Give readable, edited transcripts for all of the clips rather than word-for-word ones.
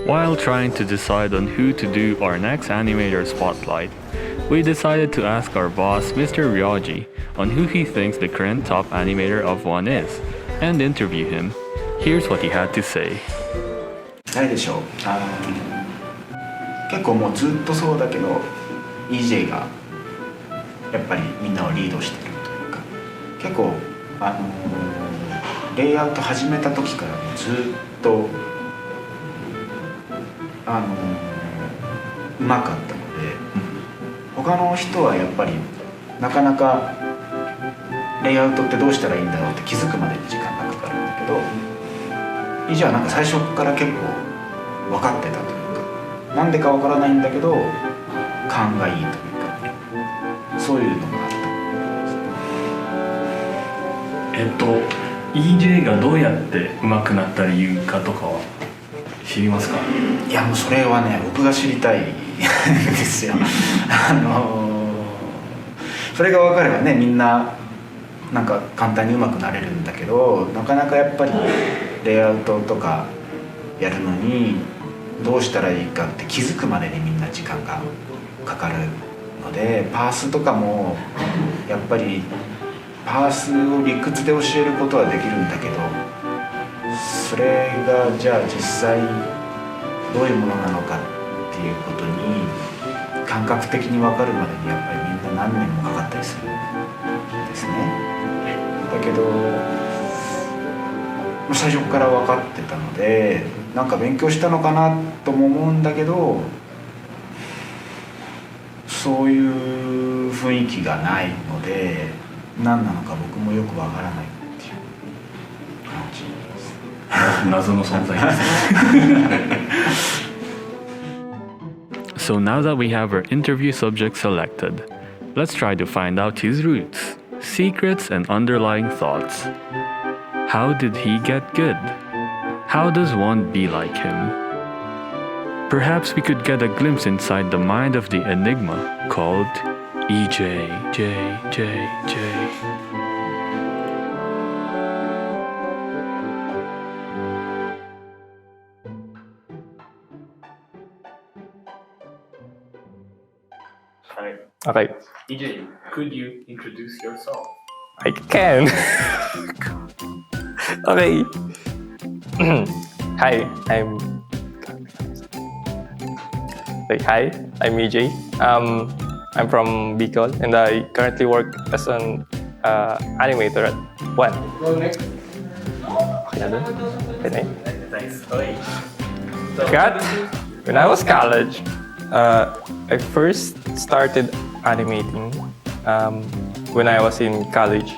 While trying to decide on who to do our next Animator Spotlight, we decided to ask our boss, Mr. Ryoji, on who he thinks the current top animator of WAN is, and interview him. Here's what he had to say. 誰でしょう。結構もうずっとそうだけど EJ がやっぱりみんなをリードしてるというか、結構レイアウト始めた時からもうずっとうまかったので、他の人はやっぱりなかなかレイアウトってどうしたらいいんだろうって気づくまでに時間がかかるんだけど、EJ はなんか最初から結構分かってたというか、なんでか分からないんだけど勘がいいというか、そういうのがあった。EJ がどうやって上手くなった理由かとかは知りますか？いやもうそれはね、僕が知りたいですよ。それが分かればね、みんななんか簡単に上手くなれるんだけど、なかなかやっぱりレイアウトとかやるのにどうしたらいいかって気づくまでにみんな時間がかかるので、パースとかもやっぱりパースを理屈で教えることはできるんだけど、それがじゃあ実際どういうものなのかっていうことに感覚的に分かるまでにやっぱりみんな何年もかかったりするんですね。だけど最初から分かってたので、なんか勉強したのかなとも思うんだけど、そういう雰囲気がないので何なのか僕もよく分からないっていう感じです。謎の存在です。So now that we have our interview subject selected, let's try to find out his roots, secrets, and underlying thoughts. How did he get good? How does one be like him? Perhaps we could get a glimpse inside the mind of the enigma called EJ. Hi. Okay, EJ, could you introduce yourself? I can. Okay. Hi, I'm EJ. I'm from Bicol, and I currently work as an animator at WAN. Okay na dun? Okay na yun? Thanks. Okay. Cut. When I was college, I first started animating when I was in college.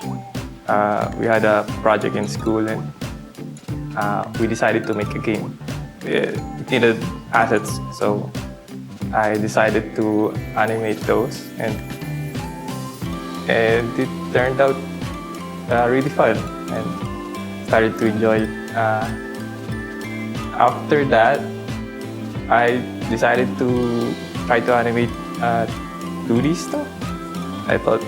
We had a project in school, and we decided to make a game. It needed assets, so I decided to animate those, and it turned out really fun, and started to enjoy it. After that, I decided to try to animate 2D stuff. I thought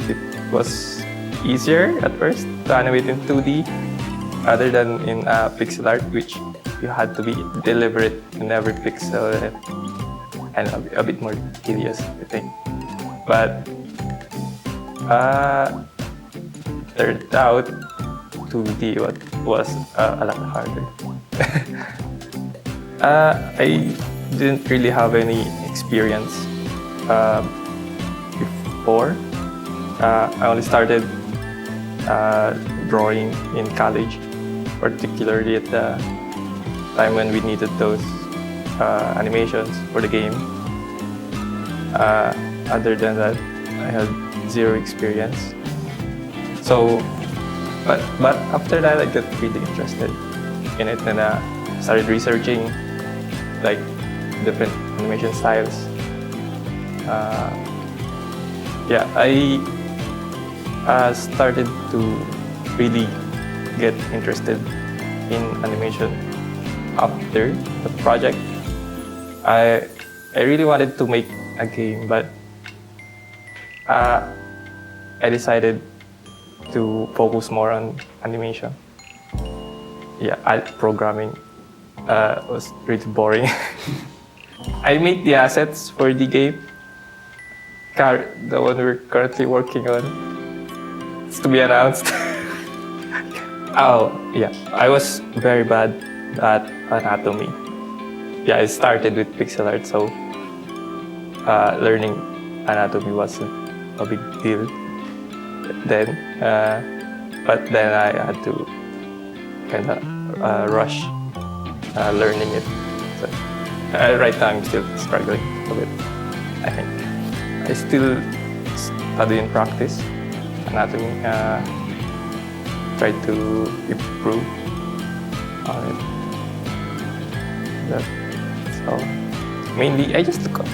it was easier at first to animate in 2D rather than in pixel art, which you had to be deliberate in every pixel and a bit more tedious, I think. But turned out 2D was a lot harder. I didn't really have any experience before. I only started drawing in college, particularly at the time when we needed those animations for the game. Other than that, I had zero experience. So, but after that, I got really interested in it, and started researching like different animation styles. I started to really get interested in animation after the project. I really wanted to make a game, but I decided to focus more on animation. Yeah, programming was really boring. I made the assets for the game. The one we're currently working on. It's to be announced. Oh, yeah. I was very bad at anatomy. Yeah, I started with pixel art, so learning anatomy wasn't a big deal then. But then I had to kind of rush learning it. So, right now I'm still struggling a bit, I think. I still study and practice anatomy. Try to improve on it. That's all. Mainly, I just look up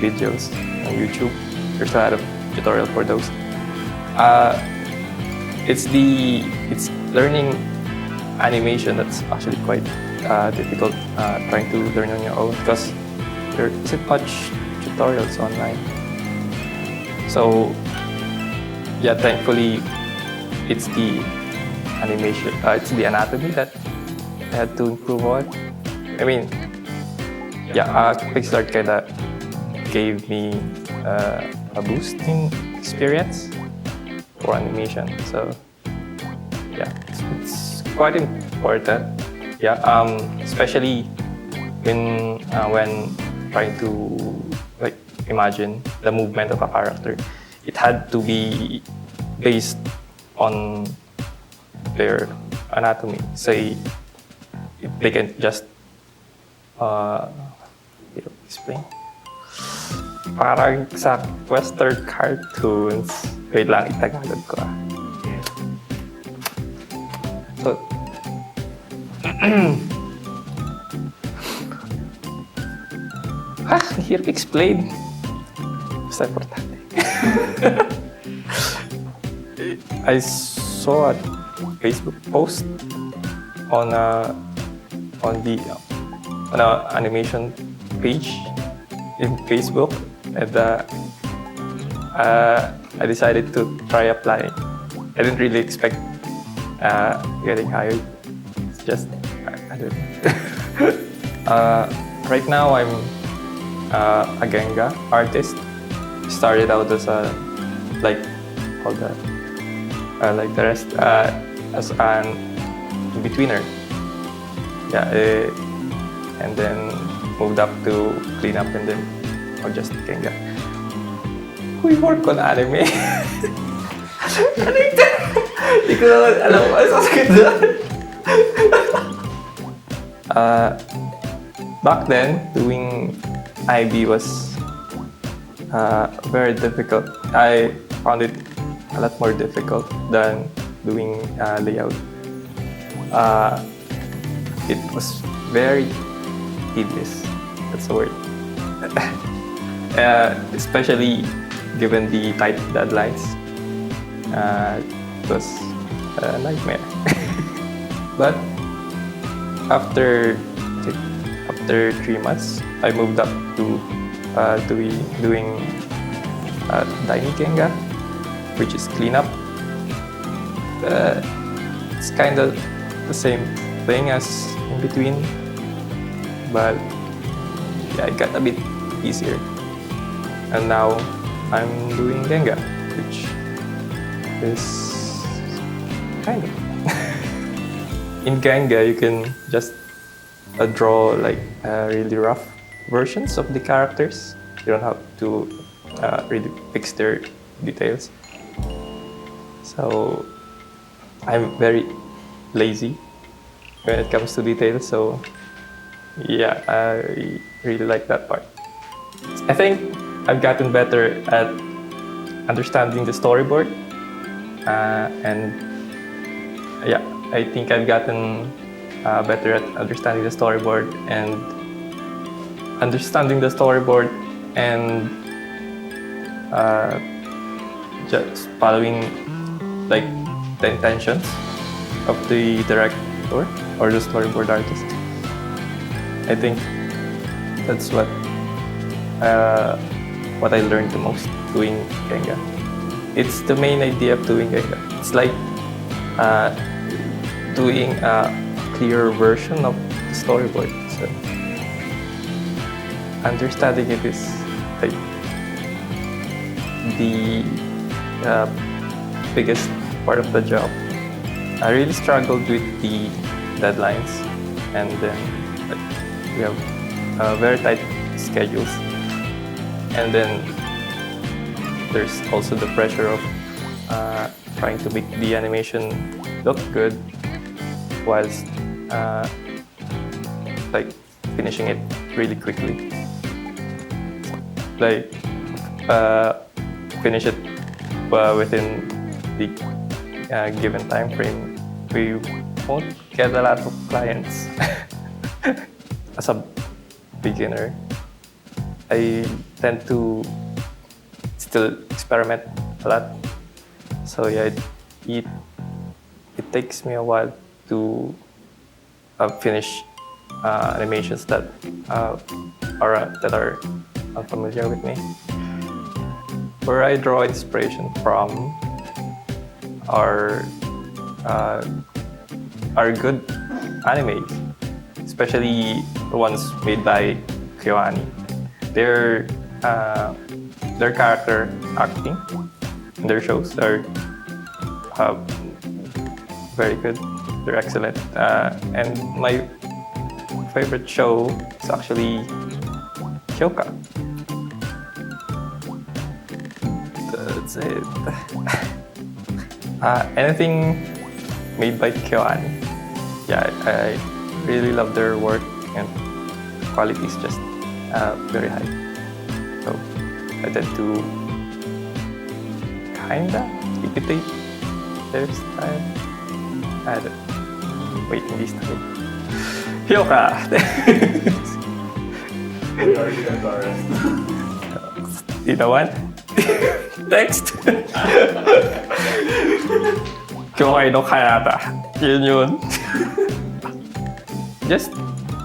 videos on YouTube. There's a lot of tutorial for those. It's learning animation that's actually quite difficult. Trying to learn on your own because there isn't much tutorials online. So yeah, thankfully it's the animation, it's the anatomy that I had to improve on. I mean, yeah, pixel art kinda gave me a boost in experience for animation. So yeah, it's quite important. Yeah, especially when trying to like imagine the movement of a character, it had to be based on their anatomy. Say, if they can just explain. Parang sa Western cartoons. Wait lang, itagalog ko ah. So, hirap explain. Basta importante. I saw a Facebook post on an animation page in Facebook, and I decided to try applying. I didn't really expect getting hired. It's just I don't know. Right now I'm a Genga artist. Started out as a like the rest as an in-betweener. Yeah, and then moved up to clean up and then just Genga. We work on anime. Ano ito? Hindi ko naman alam kung ano sasakit doon. Back then, doing IB was very difficult. I found it a lot more difficult than doing layout. It was very tedious. That's the word. Especially given the tight deadlines. It was a nightmare. But after 3 months, I moved up to doing Daini Genga, which is cleanup. It's kind of the same thing as in between, but yeah, it got a bit easier. And now I'm doing Genga, which is kind of in Genga you can just draw like really rough versions of the characters. You don't have to really fix their details. So I'm very lazy when it comes to details. So yeah, I really like that part. I think I've gotten better at understanding the storyboard, and yeah, I think I've gotten better at understanding the storyboard and just following like the intentions of the director or the storyboard artist. I think that's what I learned the most doing Genga. It's the main idea of doing Genga. It's like doing a clearer version of the storyboard. So understanding it is like the biggest part of the job. I really struggled with the deadlines, and then we have very tight schedules, and then there's also the pressure of trying to make the animation look good whilst like finishing it really quickly. Like finish it within the given time frame. We won't get a lot of clients. As a beginner, I tend to still experiment a lot. So yeah, it takes me a while to finish animations that are unfamiliar with me. Where I draw inspiration from are good animes, especially the ones made by Kyoani. Their character acting in their shows are very good. They're excellent. And my favorite show is actually Hyoka. That's it. Anything made by Kyoani. Yeah, I really love their work, and the quality is just very high. So I tend to kinda imitate their style. Wait, hindi style. Hyoka! You know what? Next! Kyokai no Kayata. Yun. Just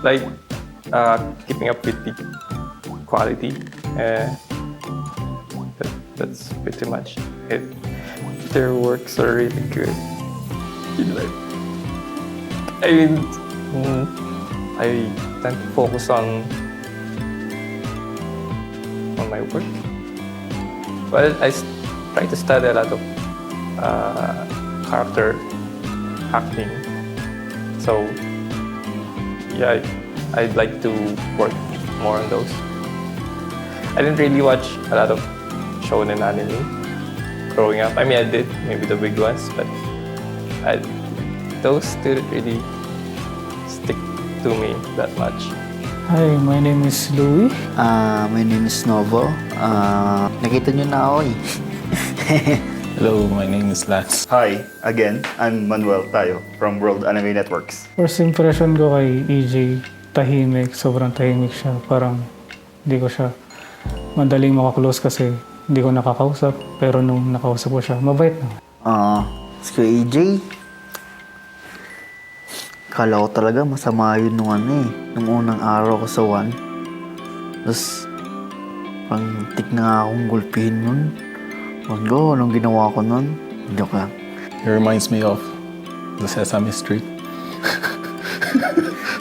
like keeping up with the quality. That's pretty much it. Their works are really good. I mean, I tend to focus on my work. Well, I try to study a lot of character acting. So yeah, I'd like to work more on those. I didn't really watch a lot of shonen anime growing up. I mean, I did, maybe the big ones, but those didn't really stick to me that much. Hi, my name is Louie. My name is Novo. Nakita niyo na ako eh. Hello, my name is Lance. Hi, again, I'm Manuel Tayo from World Anime Networks. First impression ko kay EJ, tahimik. Sobrang tahimik siya. Parang hindi ko siya madaling makaklose kasi hindi ko nakakausap. Pero nung nakausap ko siya, mabait na. Si AJ, kala ko talaga masama yun nung unang araw ko sa WAN. Tapos, pang tik na nga akong gulpihin nun. Go, anong ginawa ko nun? Joke lang. It reminds me of the Sesame Street.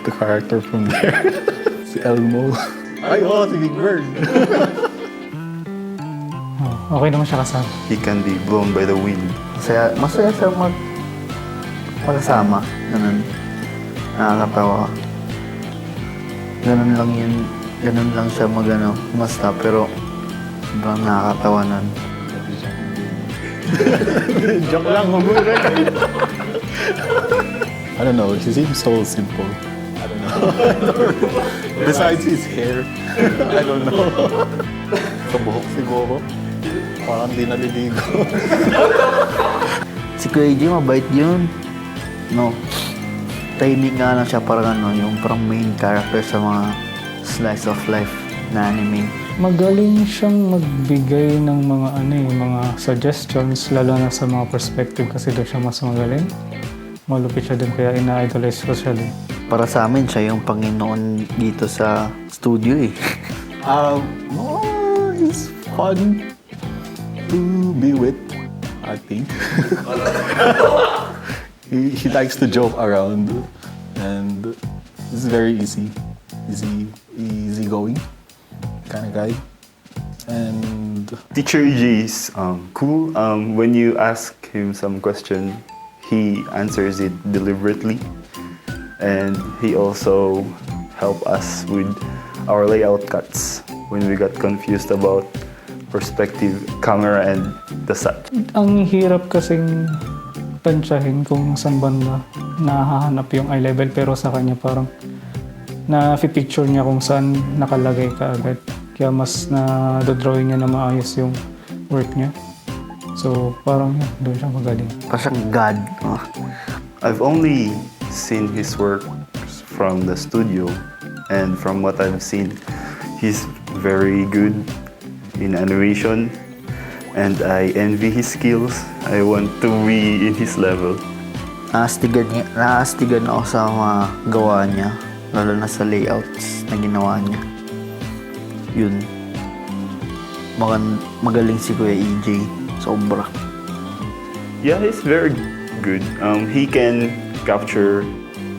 The character from there. Si Elmo. Ay, si Big Bird. Okay naman siya kasama. He can be blown by the wind. Masaya siya magkasama. Ganun. Nakakatawa. Ganun lang yun. Ganun lang siya basta. Pero, sobrang nakakatawa nun. Joke lang, I don't know, he seems so simple. I don't know. Besides his hair, I don't know. Sa buhok siguro. Parang di naliligo. Si Kuya AJ, mabait yun. No. Tahimik nga lang siya, parang yung parang main character sa mga slice of life na anime. Magaling siyang magbigay ng mga suggestions, lalo na sa mga perspective kasi doon siya mas magaling. Malupit siya din, kaya ina-idolize ko siya din. Para sa amin, siya yung Panginoon dito sa studio eh. It's fun to be with, I think. He likes to joke around, and He's very easy going kind of guy. And Teacher EJ is cool. When you ask him some question, he answers it deliberately, and he also help us with our layout cuts when we got confused about perspective, camera, and the set. Ang hirap kasing tansyahin kung saan banda nahahanap yung eye level, pero sa kanya parang na-picture niya kung saan nakalagay ka agad. Kaya mas na-drawing niya na maayos yung work niya. So parang yun, doon siya magaling. Parang God. I've only seen his work from the studio, and from what I've seen, he's very good in animation, and I envy his skills. I want to be in his level. Naastigan ako sa mga gawa niya, lalo na sa layouts na ginawa niya. Yun. Magaling si Kuya EJ. Sobra. Yeah, he's very good. He can capture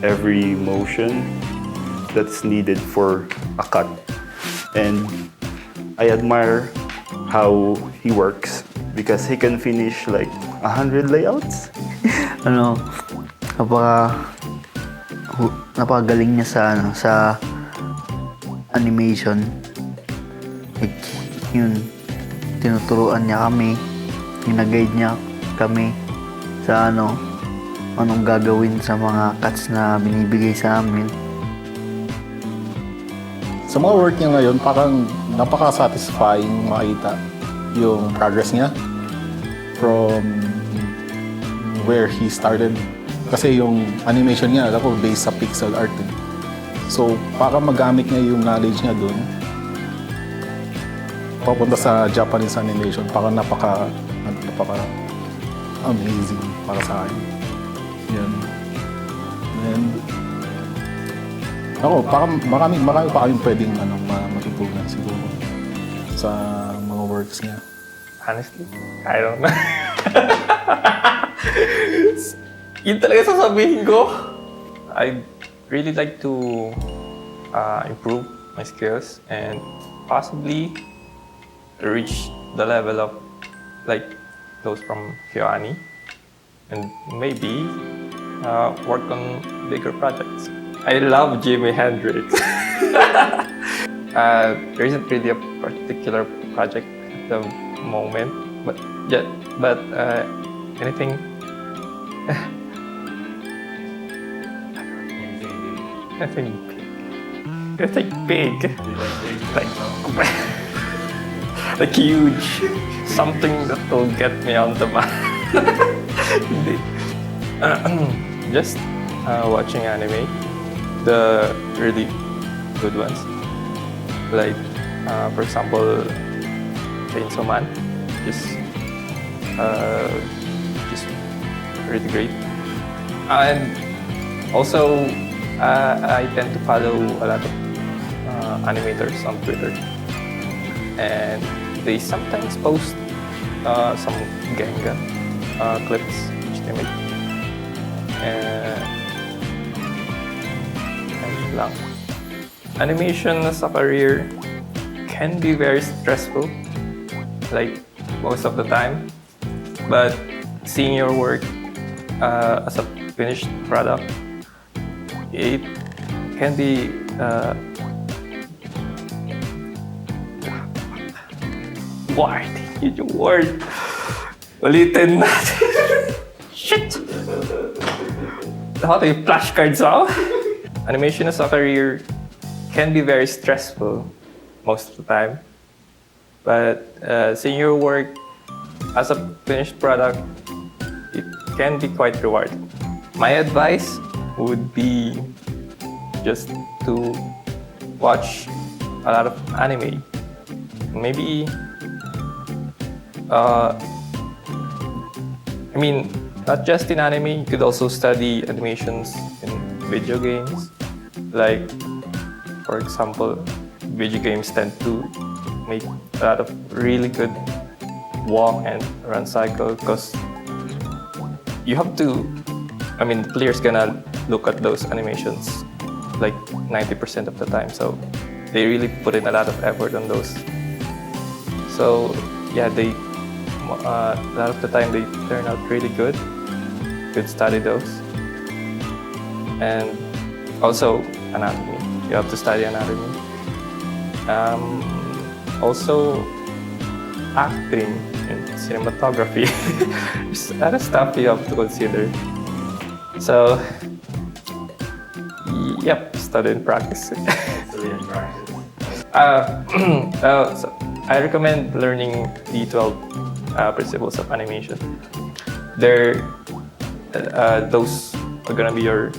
every motion that's needed for a cut. And I admire how he works because he can finish like 100 layouts. Napakagaling niya sa animation. Yun, tinuturuan niya kami, ginag-guide niya kami sa anong gagawin sa mga cuts na binibigay sa amin. sa mga work niya ngayon, parang napaka-satisfying makita yung progress niya from where he started. Kasi yung animation niya, alam ko, based sa pixel art. So, para magamit niya yung knowledge niya dun, papunta sa Japanese animation, parang napaka-amazing para sa akin. Yan. And, parang marami pa kayong pwedeng matutunan siguro sa mga works niya. Honestly, I don't know. Yun talaga sasabihin ko. I'd really like to improve my skills and possibly reach the level of like those from Kyoani and maybe work on bigger projects. I love Jimi Hendrix. There isn't really a particular project at the moment, but anything. Anything big. Like huge. Something that will get me on the map. Just watching anime. The really good ones. Like, for example, Chainsaw Man. Just really great. And also, I tend to follow a lot of animators on Twitter. And they sometimes post some Genga clips which they make. And lang. Animation as a career can be very stressful, like most of the time. But seeing your work as a finished product, it can be yung word. Ulitin natin. Shit! How do you flashcards ako? Animation as a career can be very stressful most of the time. But seeing your work as a finished product, it can be quite rewarding. My advice would be just to watch a lot of anime. Maybe, not just in anime, you could also study animations in video games. Like, for example, video games tend to make a lot of really good walk and run cycle because you have to, the player's gonna look at those animations like 90% of the time. So they really put in a lot of effort on those. So yeah, they a lot of the time they turn out really good. Good study those. And also anatomy. You have to study anatomy. Also acting and cinematography. There's a lot of stuff you have to consider. So yep, study and practice. So I recommend learning the 12 principles of animation. Those are gonna be your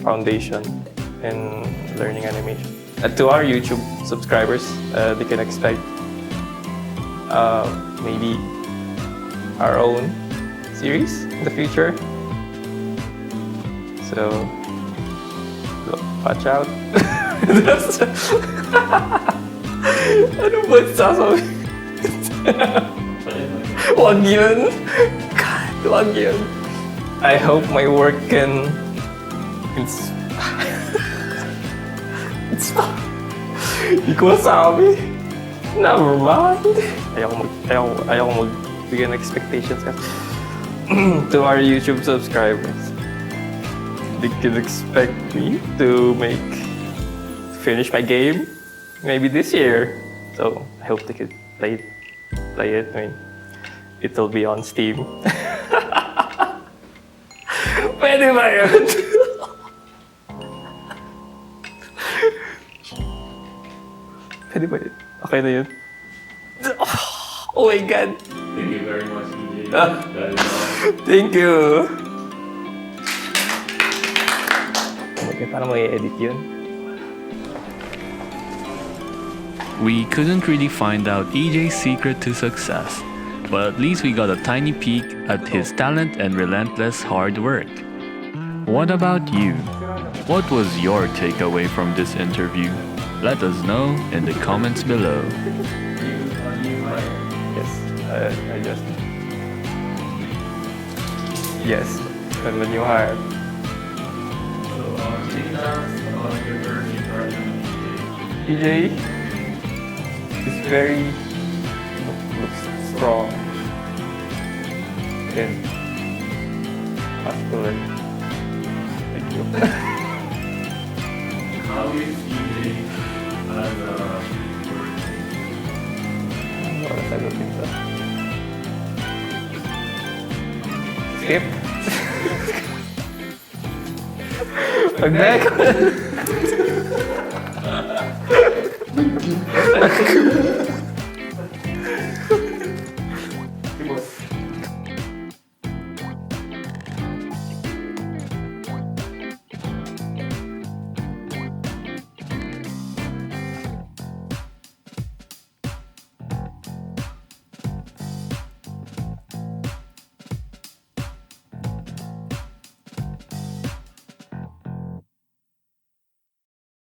foundation in learning animation. To our YouTube subscribers, they can expect maybe our own series in the future. So watch out. Ano ba sasabihin? Wag yun. God, wag yun. I hope my work can Hindi ko masabi. Never mind. Ayaw magbigay ng expectations. To our YouTube subscribers, they can expect me to finish my game maybe this year. So I hope they could play it. I mean, it'll be on Steam. Pwede ba yun? Pwede ba yun? Okay na yun? Oh my God! Thank you very much, EJ. Thank you! Okay, paano mo i-edit yun? We couldn't really find out EJ's secret to success, but at least we got a tiny peek at his talent and relentless hard work. What about you? What was your takeaway from this interview? Let us know in the comments below. Yes, I just... Yes, I'm the new hire. EJ is very looks strong and muscular. Thank you. How is EJ as a person? What else I don't think so. Skip. Pag-back.